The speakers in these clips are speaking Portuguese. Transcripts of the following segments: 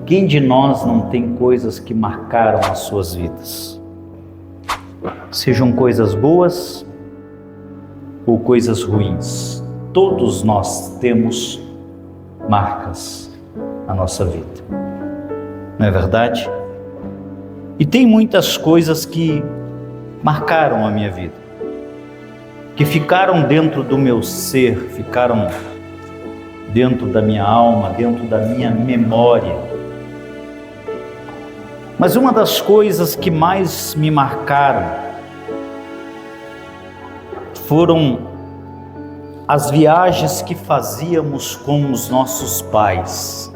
Quem de nós não tem coisas que marcaram as suas vidas? Sejam coisas boas ou coisas ruins. Todos nós temos marcas na nossa vida. Não é verdade? E tem muitas coisas que marcaram a minha vida, que ficaram dentro do meu ser, ficaram dentro da minha alma, dentro da minha memória. Mas uma das coisas que mais me marcaram foram as viagens que fazíamos com os nossos pais.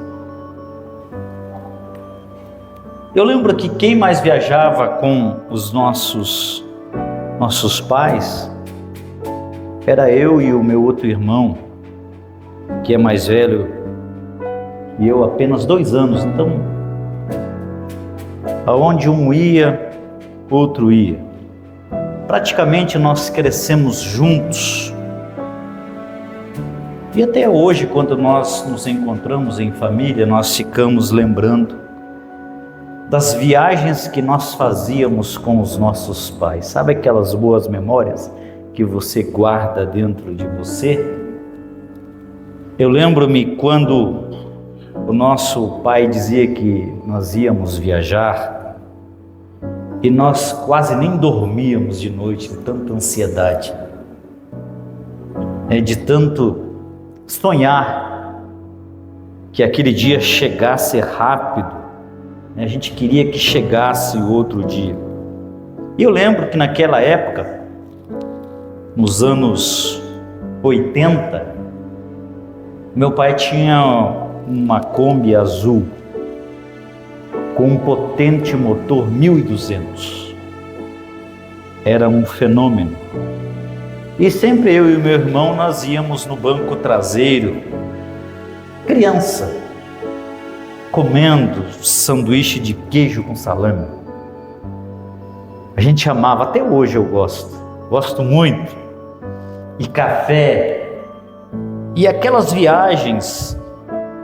Eu lembro que quem mais viajava com os nossos pais era eu e o meu outro irmão, que é mais velho, e eu apenas 2 anos. Então, aonde um ia, outro ia. Praticamente nós crescemos juntos. E até hoje, quando nós nos encontramos em família, nós ficamos lembrando das viagens que nós fazíamos com os nossos pais. Sabe aquelas boas memórias que você guarda dentro de você? Eu lembro-me quando o nosso pai dizia que nós íamos viajar e nós quase nem dormíamos de noite, de tanta ansiedade, de tanto sonhar que aquele dia chegasse rápido. A gente queria que chegasse o outro dia. E eu lembro que naquela época, nos anos 80, meu pai tinha uma Kombi azul com um potente motor 1200. Era um fenômeno. E sempre eu e o meu irmão, nós íamos no banco traseiro, criança, comendo sanduíche de queijo com salame. A gente amava, até hoje eu gosto muito. E café. E aquelas viagens,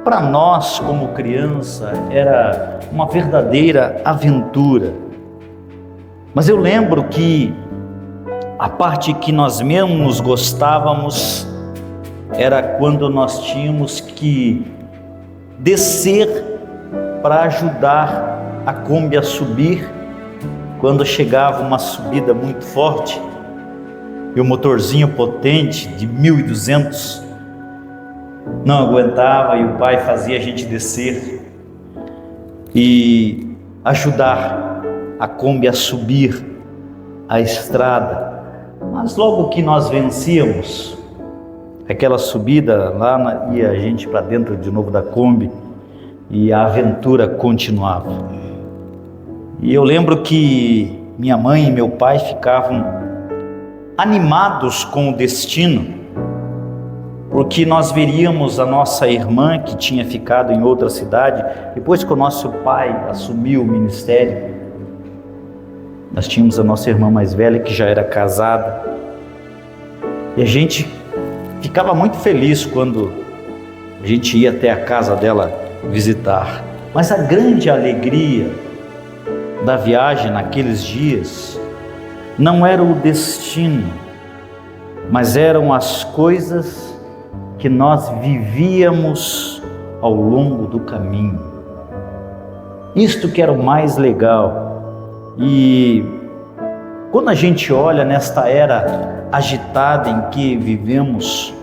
para nós como criança, era uma verdadeira aventura. Mas eu lembro que a parte que nós mesmos gostávamos era quando nós tínhamos que descer para ajudar a Kombi a subir, quando chegava uma subida muito forte e o motorzinho potente de 1200 não aguentava e o pai fazia a gente descer e ajudar a Kombi a subir a estrada. Mas logo que nós vencíamos aquela subida lá, ia a gente para dentro de novo da Kombi e a aventura continuava. E eu lembro que minha mãe e meu pai ficavam animados com o destino, porque nós veríamos a nossa irmã que tinha ficado em outra cidade. Depois que o nosso pai assumiu o ministério, nós tínhamos a nossa irmã mais velha que já era casada, e a gente ficava muito feliz quando a gente ia até a casa dela visitar. Mas a grande alegria da viagem naqueles dias não era o destino, mas eram as coisas que nós vivíamos ao longo do caminho. Isto que era o mais legal. E quando a gente olha nesta era agitada em que vivemos,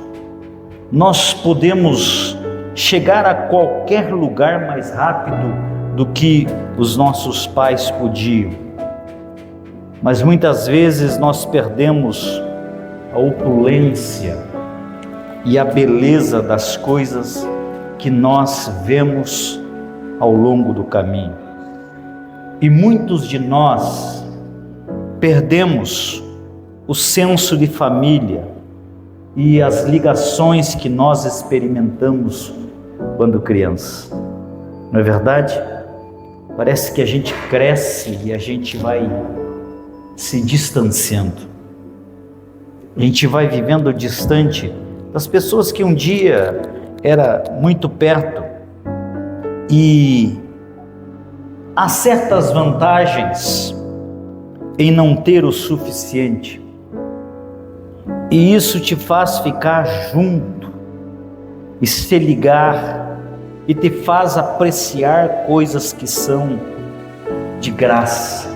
nós podemos chegar a qualquer lugar mais rápido do que os nossos pais podiam. Mas muitas vezes nós perdemos a opulência e a beleza das coisas que nós vemos ao longo do caminho. E muitos de nós perdemos o senso de família e as ligações que nós experimentamos quando criança. Não é verdade? Parece que a gente cresce e a gente vai se distanciando. A gente vai vivendo distante das pessoas que um dia era muito perto, e há certas vantagens em não ter o suficiente, e isso te faz ficar junto e se ligar, e te faz apreciar coisas que são de graça.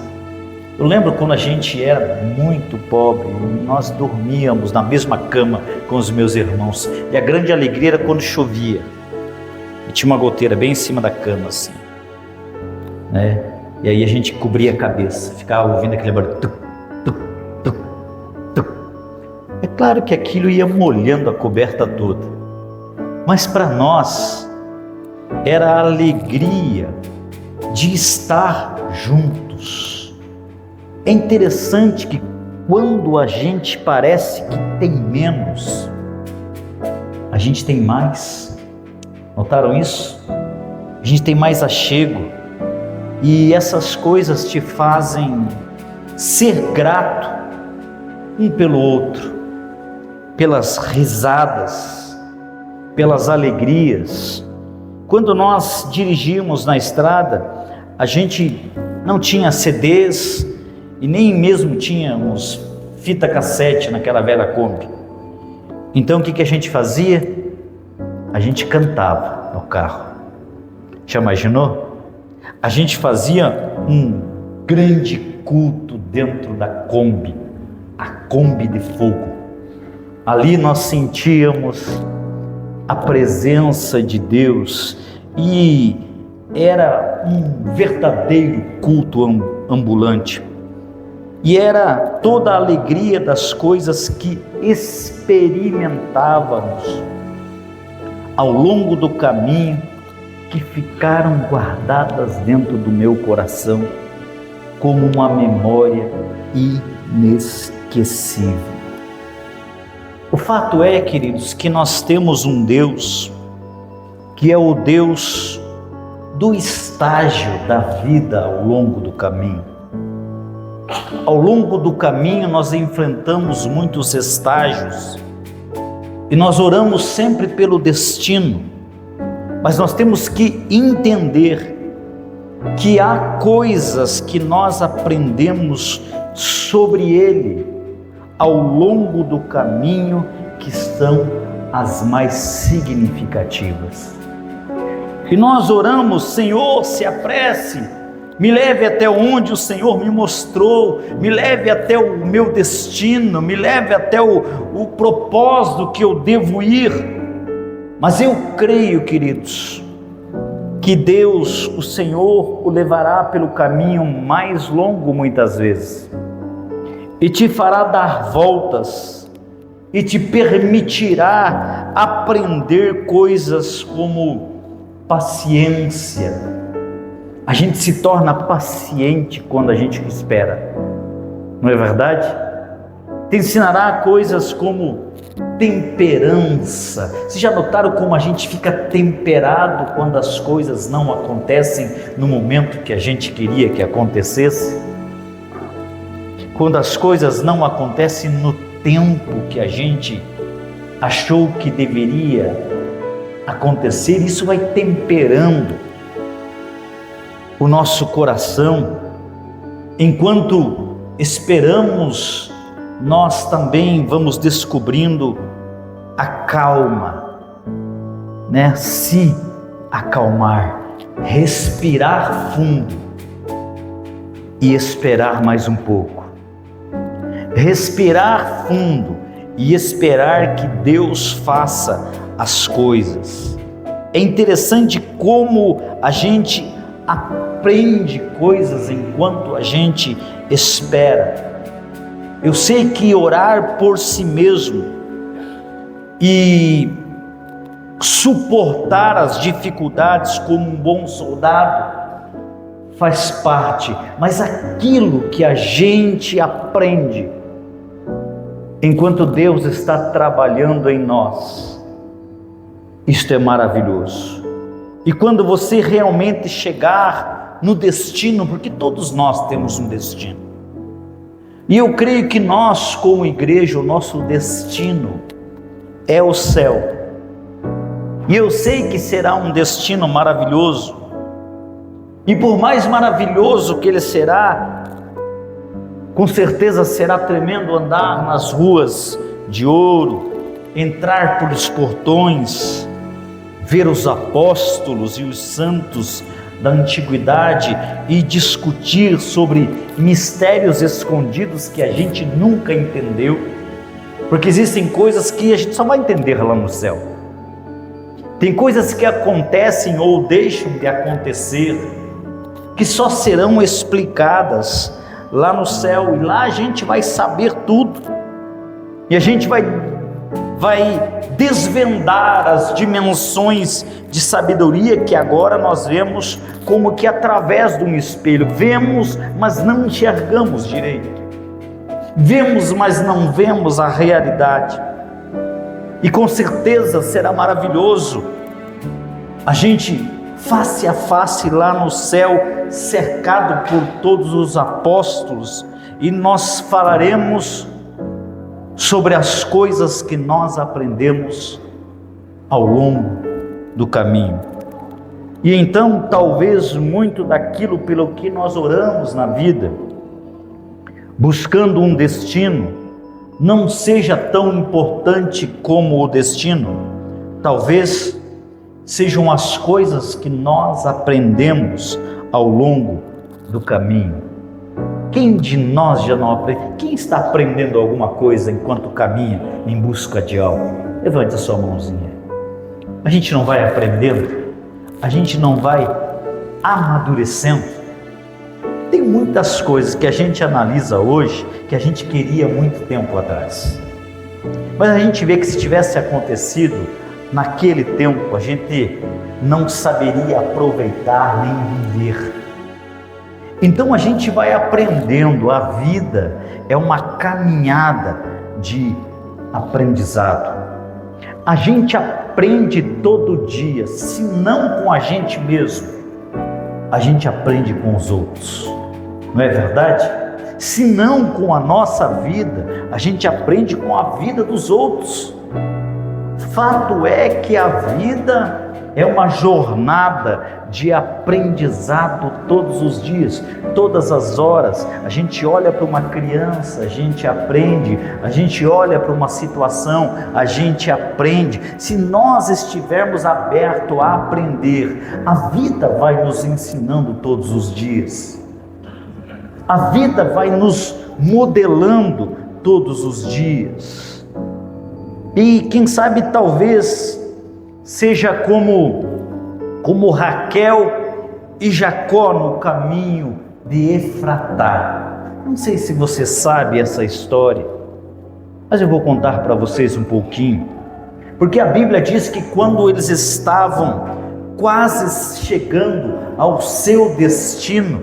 Eu lembro quando a gente era muito pobre, nós dormíamos na mesma cama com os meus irmãos, e a grande alegria era quando chovia e tinha uma goteira bem em cima da cama assim, né? E aí a gente cobria a cabeça, ficava ouvindo aquele barulho, tuc, tuc, tuc, tuc. É claro que aquilo ia molhando a coberta toda, mas para nós era a alegria de estar juntos. É interessante que quando a gente parece que tem menos, a gente tem mais. Notaram isso? A gente tem mais achego, e essas coisas te fazem ser grato um pelo outro, pelas risadas, pelas alegrias. Quando nós dirigíamos na estrada, a gente não tinha CDs e nem mesmo tínhamos fita cassete naquela velha Kombi. Então o que a gente fazia? A gente cantava no carro. Já imaginou? A gente fazia um grande culto dentro da Kombi, a Kombi de fogo. Ali nós sentíamos a presença de Deus, e era um verdadeiro culto ambulante, e era toda a alegria das coisas que experimentávamos ao longo do caminho, que ficaram guardadas dentro do meu coração como uma memória inesquecível. O fato é, queridos, que nós temos um Deus que é o Deus do estágio da vida ao longo do caminho. Ao longo do caminho nós enfrentamos muitos estágios e nós oramos sempre pelo destino, mas nós temos que entender que há coisas que nós aprendemos sobre ele ao longo do caminho que são as mais significativas. E nós oramos: Senhor, se apresse, me leve até onde o Senhor me mostrou, me leve até o meu destino, me leve até o propósito que eu devo ir. Mas eu creio, queridos, que Deus, o Senhor, o levará pelo caminho mais longo muitas vezes, e te fará dar voltas, e te permitirá aprender coisas como paciência. A gente se torna paciente quando a gente espera, não é verdade? Te ensinará coisas como temperança. Vocês já notaram como a gente fica temperado quando as coisas não acontecem no momento que a gente queria que acontecesse? Quando as coisas não acontecem no tempo que a gente achou que deveria acontecer, isso vai temperando o nosso coração. Enquanto esperamos, nós também vamos descobrindo a calma, né? Se acalmar, respirar fundo e esperar mais um pouco. Respirar fundo e esperar que Deus faça as coisas. É interessante como a gente aprende coisas enquanto a gente espera. Eu sei que orar por si mesmo e suportar as dificuldades como um bom soldado faz parte, mas aquilo que a gente aprende enquanto Deus está trabalhando em nós, isto é maravilhoso. E quando você realmente chegar no destino, porque todos nós temos um destino, e eu creio que nós, como igreja, o nosso destino é o céu. E eu sei que será um destino maravilhoso. E por mais maravilhoso que ele será, com certeza será tremendo andar nas ruas de ouro, entrar pelos portões, ver os apóstolos e os santos da antiguidade e discutir sobre mistérios escondidos que a gente nunca entendeu, porque existem coisas que a gente só vai entender lá no céu. Tem coisas que acontecem ou deixam de acontecer, que só serão explicadas lá no céu, e lá a gente vai saber tudo, e a gente vai desvendar as dimensões de sabedoria que agora nós vemos como que através de um espelho. Vemos, mas não enxergamos direito. Vemos, mas não vemos a realidade. E com certeza será maravilhoso a gente face a face lá no céu, cercado por todos os apóstolos, e nós falaremos sobre as coisas que nós aprendemos ao longo do caminho. E então, talvez muito daquilo pelo que nós oramos na vida, buscando um destino, não seja tão importante como o destino. Talvez sejam as coisas que nós aprendemos ao longo do caminho. Quem de nós já não aprende? Quem está aprendendo alguma coisa enquanto caminha em busca de algo? Levante a sua mãozinha. A gente não vai aprendendo, a gente não vai amadurecendo. Tem muitas coisas que a gente analisa hoje que a gente queria muito tempo atrás, mas a gente vê que se tivesse acontecido naquele tempo, a gente não saberia aproveitar nem viver. Então a gente vai aprendendo. A vida é uma caminhada de aprendizado. A gente aprende todo dia, se não com a gente mesmo, a gente aprende com os outros, não é verdade? Se não com a nossa vida, a gente aprende com a vida dos outros. Fato é que a vida é uma jornada de aprendizado todos os dias, todas as horas. A gente olha para uma criança, a gente aprende. A gente olha para uma situação, a gente aprende. Se nós estivermos abertos a aprender, a vida vai nos ensinando todos os dias. A vida vai nos modelando todos os dias. E quem sabe talvez seja como Raquel e Jacó no caminho de Efratá. Não sei se você sabe essa história, mas eu vou contar para vocês um pouquinho, porque a Bíblia diz que quando eles estavam quase chegando ao seu destino,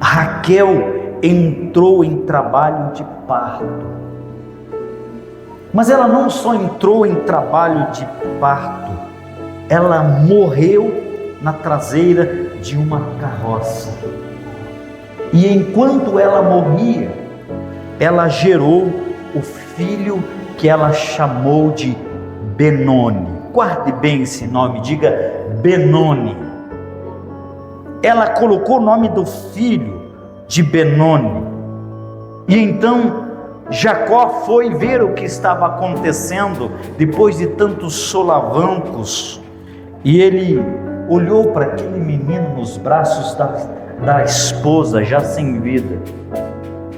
Raquel entrou em trabalho de parto. Mas ela não só entrou em trabalho de parto, ela morreu na traseira de uma carroça. E enquanto ela morria, ela gerou o filho que ela chamou de Benoni. Guarde bem esse nome, diga Benoni. Ela colocou o nome do filho de Benoni. E então Jacó foi ver o que estava acontecendo depois de tantos solavancos, e ele olhou para aquele menino nos braços da esposa já sem vida,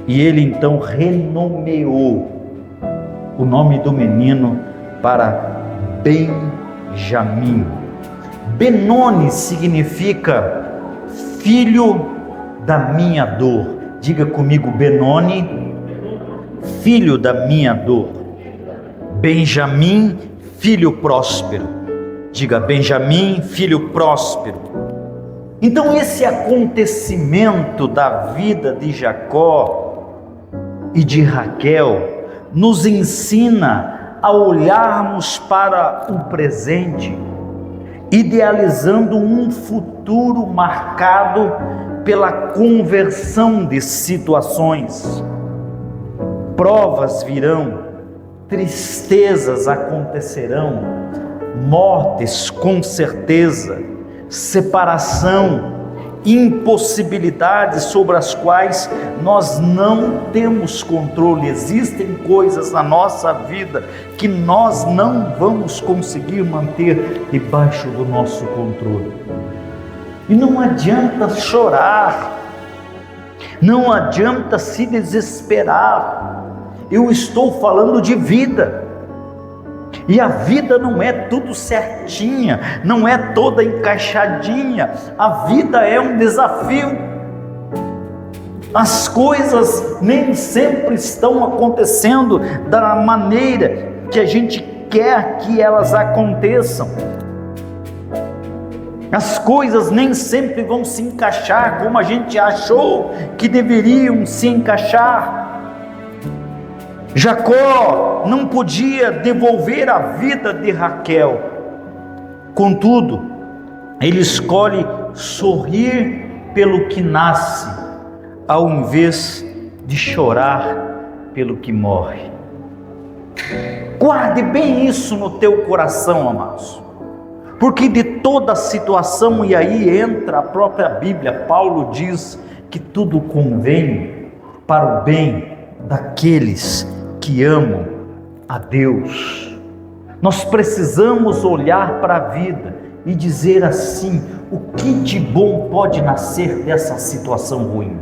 e ele então renomeou o nome do menino para Benjamim. Benoni significa filho da minha dor. Diga comigo, Benoni, filho da minha dor. Benjamim, filho próspero. Diga, Benjamim, filho próspero. Então esse acontecimento da vida de Jacó e de Raquel nos ensina a olharmos para o presente, idealizando um futuro marcado pela conversão de situações. Provas virão, tristezas acontecerão, mortes com certeza, separação, impossibilidades sobre as quais nós não temos controle. Existem coisas na nossa vida que nós não vamos conseguir manter debaixo do nosso controle. E não adianta chorar, não adianta se desesperar. Eu estou falando de vida. E a vida não é tudo certinha, não é toda encaixadinha. A vida é um desafio. As coisas nem sempre estão acontecendo da maneira que a gente quer que elas aconteçam. As coisas nem sempre vão se encaixar como a gente achou que deveriam se encaixar. Jacó não podia devolver a vida de Raquel. Contudo, ele escolhe sorrir pelo que nasce, ao invés de chorar pelo que morre. Guarde bem isso no teu coração, amados. Porque de toda situação, e aí entra a própria Bíblia, Paulo diz que tudo convém para o bem daqueles que amam a Deus. Nós precisamos olhar para a vida e dizer assim: o que de bom pode nascer dessa situação ruim?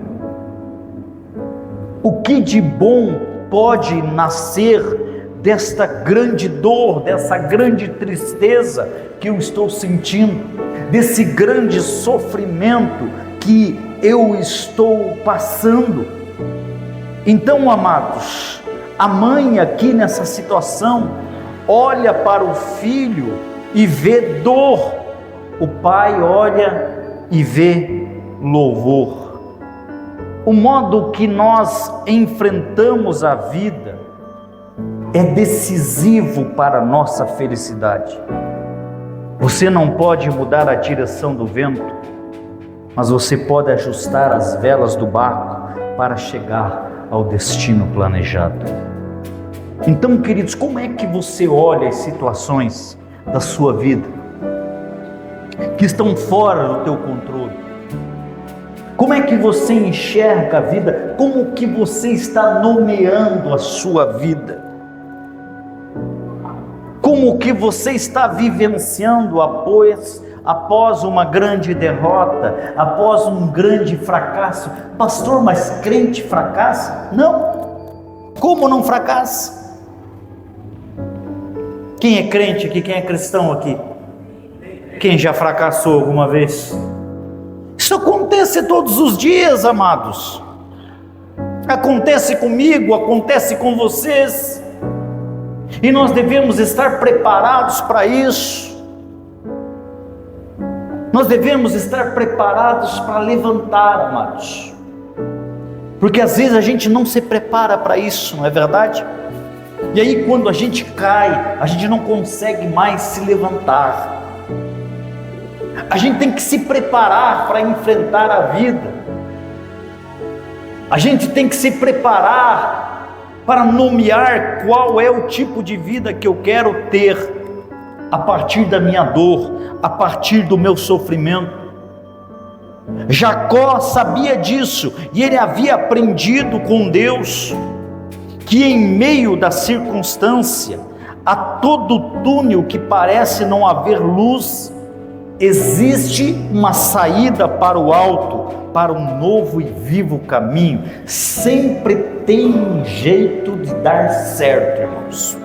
O que de bom pode nascer desta grande dor, dessa grande tristeza que eu estou sentindo, desse grande sofrimento que eu estou passando? Então, amados, a mãe aqui nessa situação olha para o filho e vê dor, o pai olha e vê louvor. O modo que nós enfrentamos a vida é decisivo para a nossa felicidade. Você não pode mudar a direção do vento, mas você pode ajustar as velas do barco para chegar ao destino planejado. Então, queridos, como é que você olha as situações da sua vida que estão fora do teu controle? Como é que você enxerga a vida? Como que você está nomeando a sua vida? Como que você está vivenciando após uma grande derrota, após um grande fracasso? Pastor, mas crente fracassa? Não. Como não fracassa? Quem é crente aqui? Quem é cristão aqui? Quem já fracassou alguma vez? Isso acontece todos os dias, amados. Acontece comigo, acontece com vocês. E nós devemos estar preparados para isso. Nós devemos estar preparados para levantar, amados. Porque às vezes a gente não se prepara para isso, não é verdade? E aí quando a gente cai, a gente não consegue mais se levantar. A gente tem que se preparar para enfrentar a vida. A gente tem que se preparar para nomear qual é o tipo de vida que eu quero ter a partir da minha dor, a partir do meu sofrimento. Jacó sabia disso e ele havia aprendido com Deus que em meio da circunstância, a todo túnel que parece não haver luz, existe uma saída para o alto, para um novo e vivo caminho. Sempre tem um jeito de dar certo, irmãos.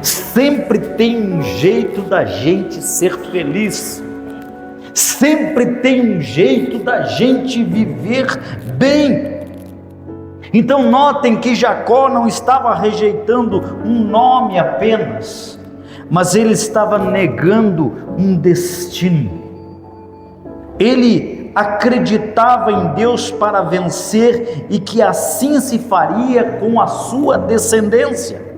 Sempre tem um jeito da gente ser feliz. Sempre tem um jeito da gente viver bem. Então notem que Jacó não estava rejeitando um nome apenas, mas ele estava negando um destino. Ele acreditava em Deus para vencer e que assim se faria com a sua descendência.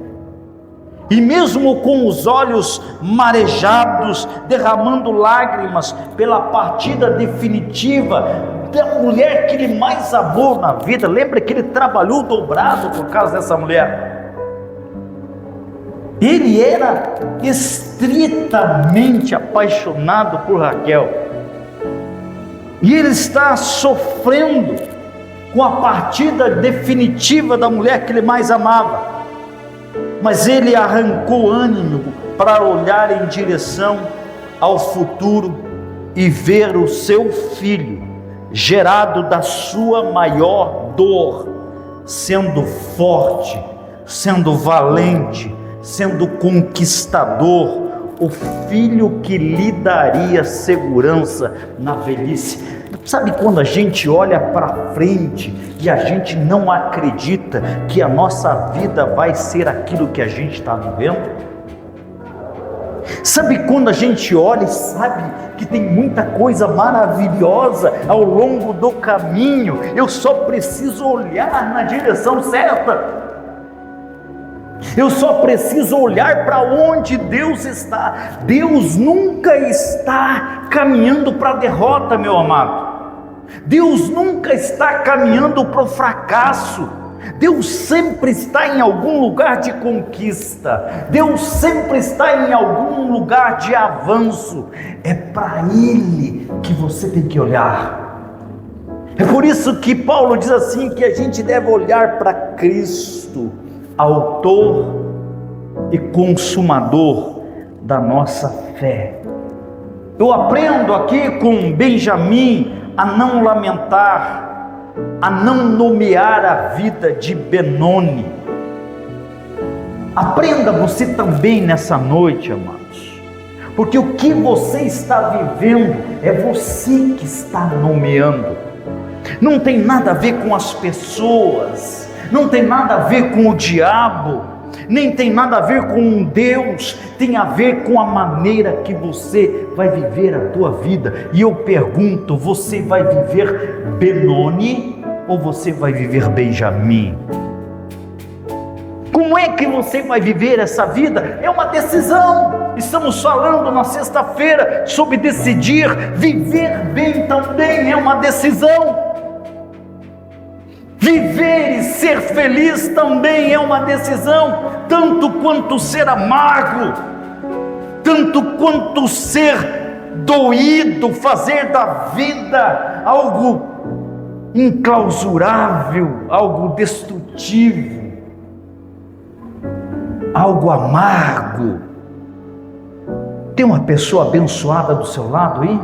E mesmo com os olhos marejados, derramando lágrimas pela partida definitiva da mulher que ele mais amou na vida, lembra que ele trabalhou dobrado por causa dessa mulher? Ele era estritamente apaixonado por Raquel. E ele está sofrendo com a partida definitiva da mulher que ele mais amava. Mas ele arrancou ânimo para olhar em direção ao futuro e ver o seu filho, gerado da sua maior dor, sendo forte, sendo valente, sendo conquistador, o filho que lhe daria segurança na velhice. Sabe quando a gente olha para frente e a gente não acredita que a nossa vida vai ser aquilo que a gente está vivendo? Sabe quando a gente olha e sabe que tem muita coisa maravilhosa ao longo do caminho, eu só preciso olhar na direção certa, eu só preciso olhar para onde Deus está. Deus nunca está caminhando para a derrota, meu amado. Deus nunca está caminhando para o fracasso. Deus sempre está em algum lugar de conquista. Deus sempre está em algum lugar de avanço. É para Ele que você tem que olhar. É por isso que Paulo diz assim, que a gente deve olhar para Cristo, autor e consumador da nossa fé. Eu aprendo aqui com Benjamim a não lamentar, a não nomear a vida de Benoni. Aprenda você também nessa noite, amados, porque o que você está vivendo é você que está nomeando. Não tem nada a ver com as pessoas, não tem nada a ver com o diabo, nem tem nada a ver com Deus, tem a ver com a maneira que você vai viver a tua vida. E eu pergunto, você vai viver Benoni ou você vai viver Benjamim? Como é que você vai viver essa vida? É uma decisão. Estamos falando na sexta-feira sobre decidir. Viver bem também é uma decisão. Viver e ser feliz também é uma decisão, tanto quanto ser amargo, tanto quanto ser doído, fazer da vida algo inclausurável, algo destrutivo, algo amargo. Tem uma pessoa abençoada do seu lado aí?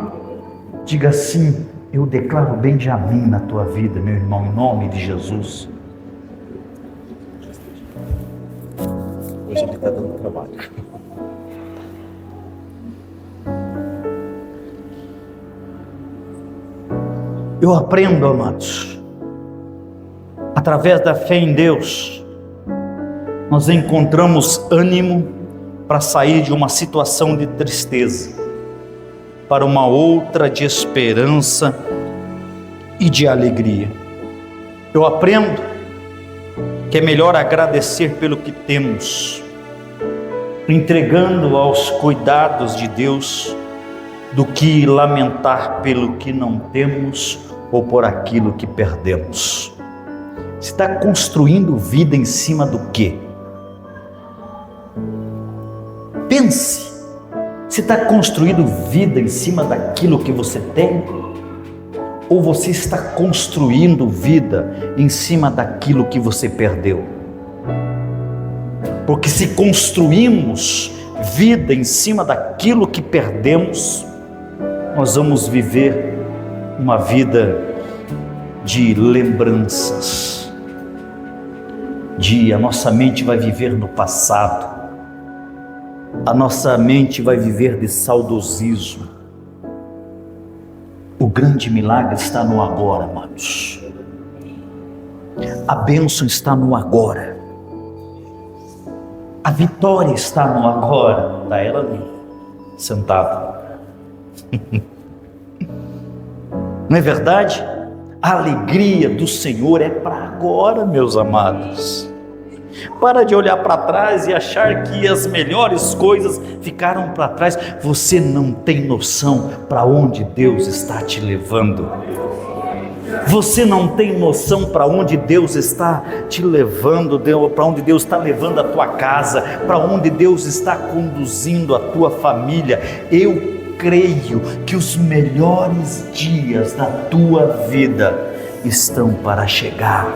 Diga assim: eu declaro Benjamim na tua vida, meu irmão, em nome de Jesus. Hoje ele está dando trabalho. Eu aprendo, amados, através da fé em Deus, nós encontramos ânimo para sair de uma situação de tristeza para uma outra de esperança e de alegria. Eu aprendo que é melhor agradecer pelo que temos, entregando aos cuidados de Deus, do que lamentar pelo que não temos ou por aquilo que perdemos. Você está construindo vida em cima do quê? Pense. Você está construindo vida em cima daquilo que você tem? Ou você está construindo vida em cima daquilo que você perdeu? Porque se construímos vida em cima daquilo que perdemos, nós vamos viver uma vida de lembranças, a nossa mente vai viver no passado, a nossa mente vai viver de saudosismo. O grande milagre está no agora, amados. A bênção está no agora. A vitória está no agora. Está ela ali, sentada. Não é verdade? A alegria do Senhor é para agora, meus amados. Para de olhar para trás e achar que as melhores coisas ficaram para trás. Você não tem noção para onde Deus está te levando. Você não tem noção para onde Deus está te levando, para onde Deus está levando a tua casa, para onde Deus está conduzindo a tua família. Eu creio que os melhores dias da tua vida estão para chegar.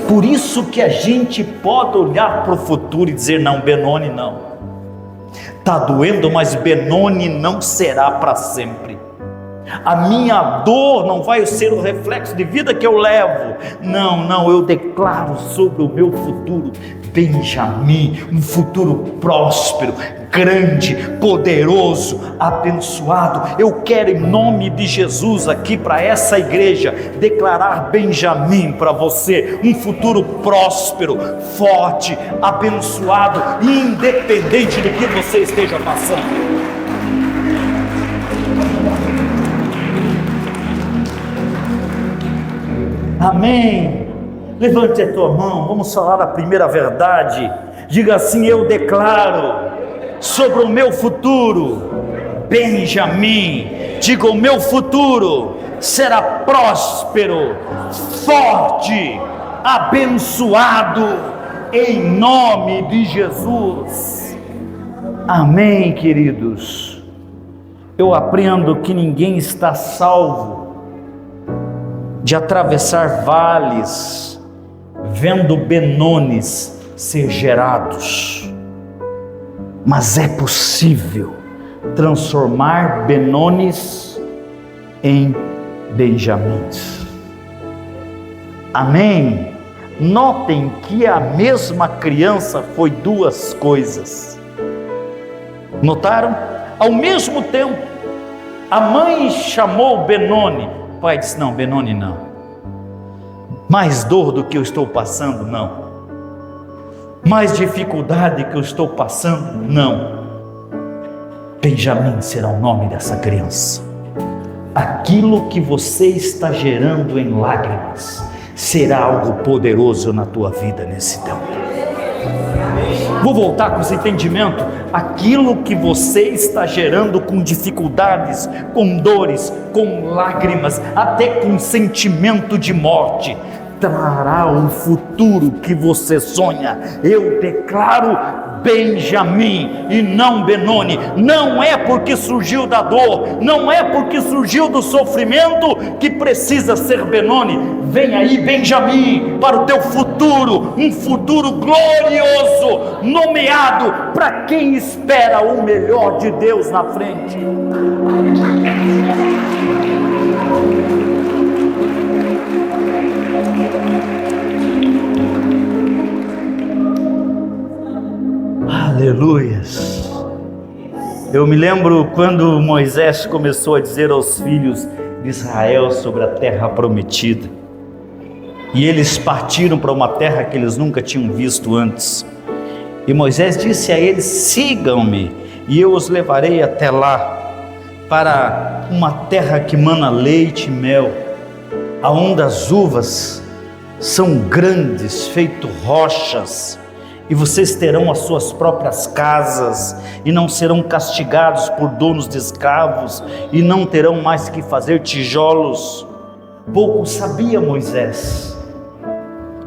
Por isso que a gente pode olhar para o futuro e dizer: não, Benoni não. Está doendo, mas Benoni não será para sempre. A minha dor não vai ser o reflexo de vida que eu levo. Não, eu declaro sobre o meu futuro Benjamim, um futuro próspero, grande, poderoso, abençoado. Eu quero, em nome de Jesus, aqui para essa igreja, declarar Benjamim para você, um futuro próspero, forte, abençoado, independente do que você esteja passando. Amém. Levante a tua mão, vamos falar a primeira verdade. Diga assim: eu declaro sobre o meu futuro Benjamim. Diga: o meu futuro será próspero, forte, abençoado, em nome de Jesus. Amém, queridos. Eu aprendo que ninguém está salvo de atravessar vales, vendo Benones ser gerados, mas é possível transformar Benones em Benjamins. Amém? Notem que a mesma criança foi duas coisas. Notaram? Ao mesmo tempo, a mãe chamou Benoni. O pai disse: não, Benoni não. Mais dor do que eu estou passando? Não. Mais dificuldade que eu estou passando? Não. Benjamim será o nome dessa criança. Aquilo que você está gerando em lágrimas será algo poderoso na tua vida nesse tempo. Vou voltar com esse entendimento. Aquilo que você está gerando com dificuldades, com dores, com lágrimas, até com sentimento de morte, trará o futuro que você sonha. Eu declaro Benjamim e não Benoni. Não é porque surgiu da dor, não é porque surgiu do sofrimento que precisa ser Benoni. Vem aí Benjamim para o teu futuro, um futuro glorioso, nomeado para quem espera o melhor de Deus na frente. Aleluias. Eu me lembro quando Moisés começou a dizer aos filhos de Israel sobre a terra prometida, e eles partiram para uma terra que eles nunca tinham visto antes, e Moisés disse a eles: sigam-me e eu os levarei até lá, para uma terra que mana leite e mel, aonde as uvas são grandes, feito rochas, e vocês terão as suas próprias casas, e não serão castigados por donos de escravos, e não terão mais que fazer tijolos. Pouco sabia Moisés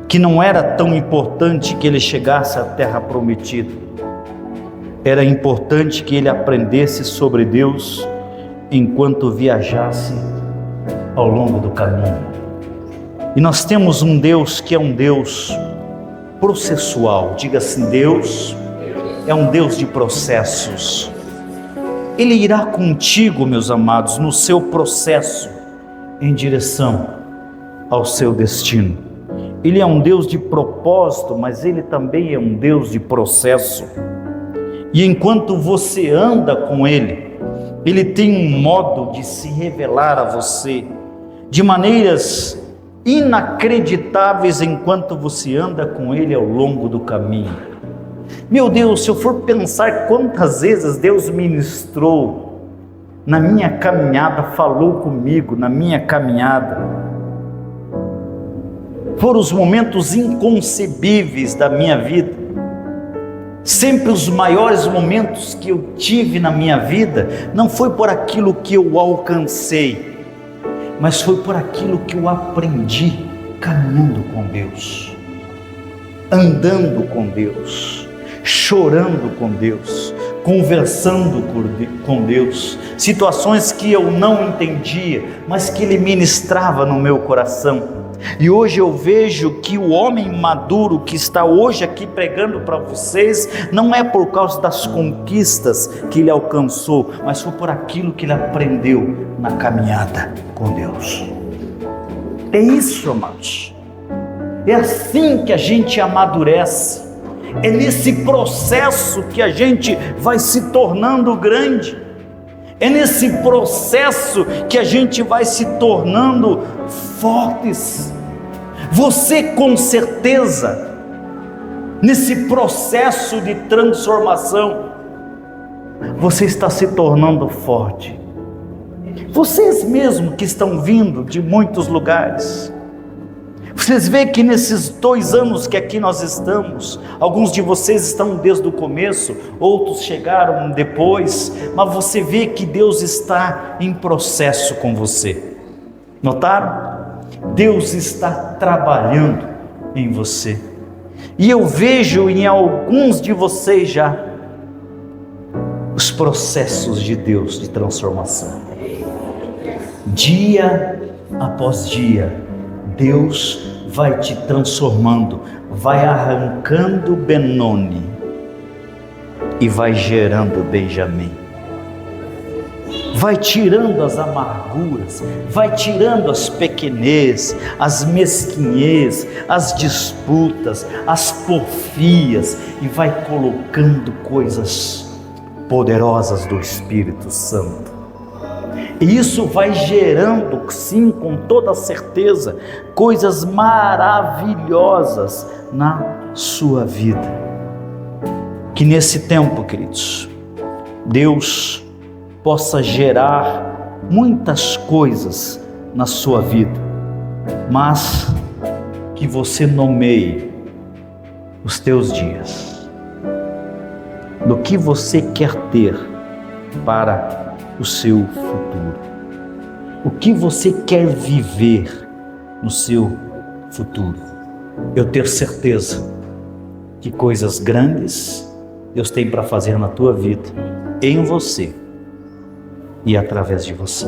que não era tão importante que ele chegasse à terra prometida, era importante que ele aprendesse sobre Deus enquanto viajasse ao longo do caminho. E nós temos um Deus que é um Deus processual. Diga assim: Deus é um Deus de processos. Ele irá contigo, meus amados, no seu processo em direção ao seu destino. Ele é um Deus de propósito, mas Ele também é um Deus de processo. E enquanto você anda com Ele, Ele tem um modo de se revelar a você de maneiras inacreditáveis enquanto você anda com Ele ao longo do caminho. Meu Deus, se eu for pensar quantas vezes Deus ministrou na minha caminhada, falou comigo na minha caminhada, foram os momentos inconcebíveis da minha vida. Sempre os maiores momentos que eu tive na minha vida não foi por aquilo que eu alcancei, mas foi por aquilo que eu aprendi caminhando com Deus, andando com Deus, chorando com Deus, conversando com Deus, situações que eu não entendia, mas que Ele ministrava no meu coração. E hoje eu vejo que o homem maduro que está hoje aqui pregando para vocês, não é por causa das conquistas que ele alcançou, mas foi por aquilo que ele aprendeu na caminhada com Deus. É isso, amados. É assim que a gente amadurece. É nesse processo que a gente vai se tornando grande. É nesse processo que a gente vai se tornando fortes. Você com certeza, nesse processo de transformação, você está se tornando forte. Vocês mesmo que estão vindo de muitos lugares, vocês veem que nesses 2 anos que aqui nós estamos, alguns de vocês estão desde o começo, outros chegaram depois, mas você vê que Deus está em processo com você. Notaram? Deus está trabalhando em você. E eu vejo em alguns de vocês já os processos de Deus de transformação. Dia após dia, Deus vai te transformando, vai arrancando Benoni e vai gerando Benjamim. Vai tirando as amarguras, vai tirando as pequenez, as mesquinhez, as disputas, as porfias e vai colocando coisas poderosas do Espírito Santo. E isso vai gerando, sim, com toda certeza, coisas maravilhosas na sua vida. Que nesse tempo, queridos, Deus possa gerar muitas coisas na sua vida, mas que você nomeie os teus dias, do que você quer ter para o seu futuro, o que você quer viver no seu futuro. Eu tenho certeza que coisas grandes Deus tem para fazer na tua vida, em você e através de você.